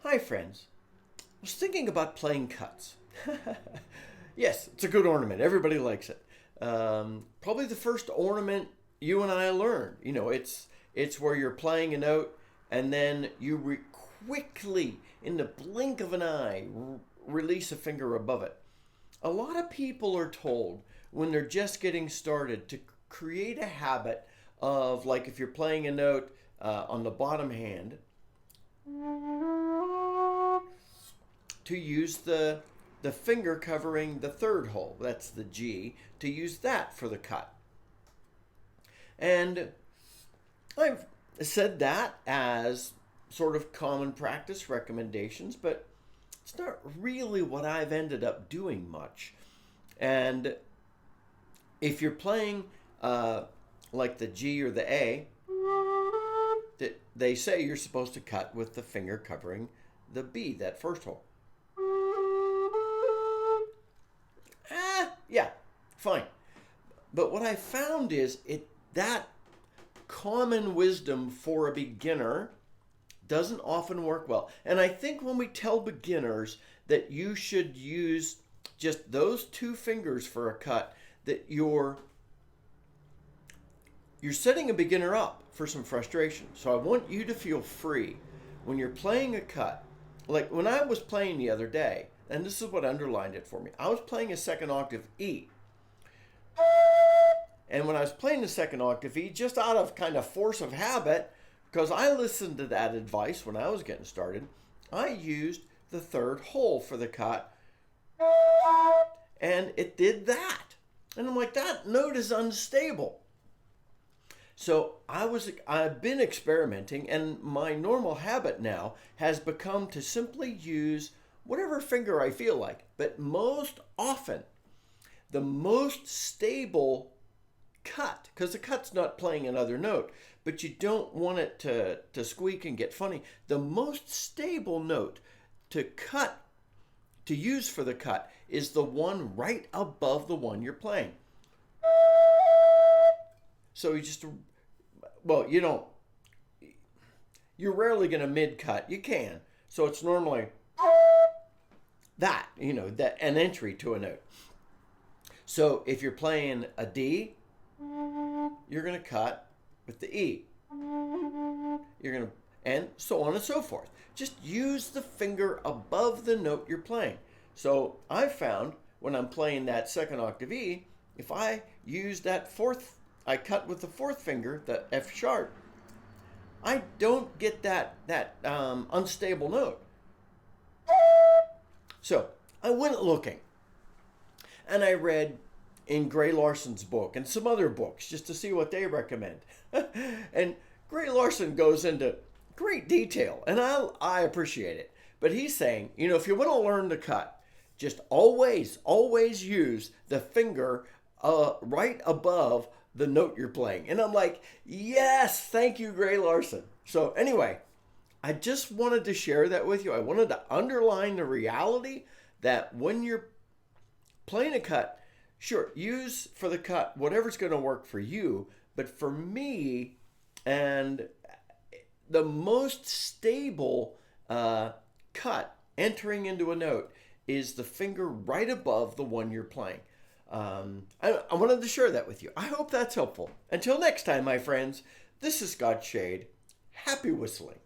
Hi, friends. I was thinking about playing cuts. Yes, it's a good ornament. Everybody likes it. Probably the first ornament you and I learned. It's where you're playing a note and then quickly, in the blink of an eye, release a finger above it. A lot of people are told when they're just getting started to create a habit of, like, if you're playing a note on the bottom hand, to use the finger covering the third hole, that's the G, to use that for the cut. And I've said that as sort of common practice recommendations, but it's not really what I've ended up doing much. And if you're playing like the G or the A, they say you're supposed to cut with the finger covering the B, that first hole. Yeah, fine. But what I found is that common wisdom for a beginner doesn't often work well. And I think when we tell beginners that you should use just those two fingers for a cut, that you're setting a beginner up for some frustration. So I want you to feel free when you're playing a cut. Like when I was playing the other day, and this is what underlined it for me. I was playing a second octave E. And when I was playing the second octave E, just out of kind of force of habit, because I listened to that advice when I was getting started, I used the third hole for the cut. And it did that. And I'm like, that note is unstable. So I've been experimenting, and my normal habit now has become to simply use whatever finger I feel like. But most often, the most stable cut, because the cut's not playing another note, but you don't want it to squeak and get funny. The most stable note to use for the cut is the one right above the one you're playing. So you're rarely going to mid-cut. You can. So it's normally that an entry to a note. So if you're playing a D, you're going to cut with the E. And so on and so forth. Just use the finger above the note you're playing. So I've found when I'm playing that second octave E, if I use I cut with the fourth finger, the F sharp, I don't get that unstable note. So I went looking, and I read in Gray Larson's book and some other books just to see what they recommend. And Gray Larson goes into great detail, and I appreciate it. But he's saying, if you want to learn to cut, just always use the finger right above the note you're playing. And I'm like, yes, thank you, Gray Larson. So anyway, I just wanted to share that with you. I wanted to underline the reality that when you're playing a cut, sure, use for the cut whatever's going to work for you. But for me, and the most stable cut entering into a note is the finger right above the one you're playing. I wanted to share that with you. I hope that's helpful. Until next time, my friends, this is Scott Shade. Happy whistling.